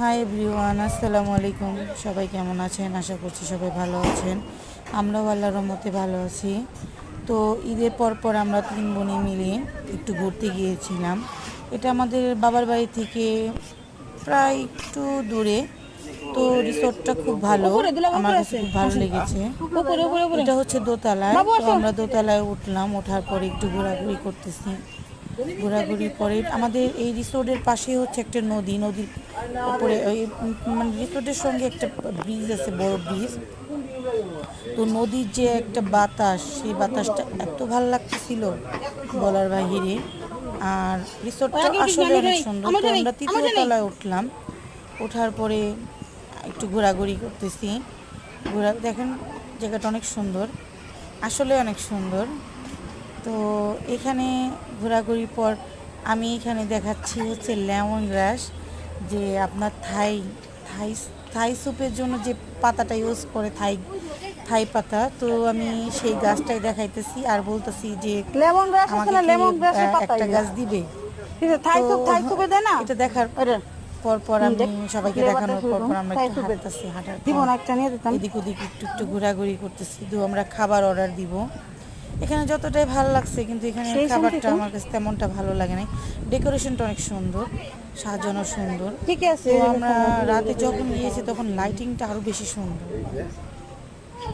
Hi everyone, আসসালামু আলাইকুম। সবাই কেমন আছেন? আশা করছি সবাই ভালো আছেন। আমরাও আল্লাহর রহমতে ভালো আছি। তো ঈদের পর আমরা 3 বোনে মিলে একটু ঘুরতে গিয়েছিলাম। এটা আমাদের বাবার বাড়ি থেকে প্রায় একটু দূরে। তো রিসোর্টটা খুব ভালো, আমার কাছে খুব ভালো লেগেছে। এটা হচ্ছে দোতলায়। তো আমরা দোতলায় উঠলাম, ওঠার পরে একটু ঘোরাঘুরি করতেছি। ঘোরাঘুরির পরে আমাদের এই রিসোর্টের পাশে হচ্ছে একটা নদীর উপরে ওই মানে রিসোর্টের সঙ্গে একটা ব্রিজ আছে, বড় ব্রিজ। তো নদীর যে একটা বাতাস, সেই বাতাসটা এত ভালো লাগতেছিল বলার বাহিরে। আর রিসোর্টটা আসলে অনেক সুন্দর। তো আমরা 3য় তলায় উঠলাম, ওঠার পরে একটু ঘোরাঘুরি করতেছি। দেখেন জায়গাটা অনেক সুন্দর, আসলে অনেক সুন্দর। তো এখানে ঘোরাঘুরির পর আমি এখানে দেখাচ্ছি হচ্ছে লেমন গ্রাস, যে আপনার থাই থাই স্যুপের জন্য যে পাতাটা ইউজ করে, থাই পাতা। তো আমি সেই গাছটাই দেখাইতেছি আর বলতেছি যে লেমন গ্রাস আছে না, আমাকে লেমন গ্রাসের পাতা একটা গাছ দিবে। থাই সুপে দেয় না এটা দেখার পর আমি সবাইকে দেখানোর পর আমরা একটু হাঁটতেছি, হাঁটার দিব না একটা নিয়ে দিতাম। এদিক ওদিক একটু ঘোরাঘুরি করতেছি। তো আমরা খাবার অর্ডার দিব। এখানে যতটাই ভালো লাগছে, কিন্তু এখানে খাবারটা আমার কাছে তেমনটা ভালো লাগে না। ডেকোরেশনটা অনেক সুন্দর, সাজানো সুন্দর। ঠিক আছে। তো আমরা রাতে যখন গিয়েছি তখন লাইটিংটা আরো বেশি সুন্দর।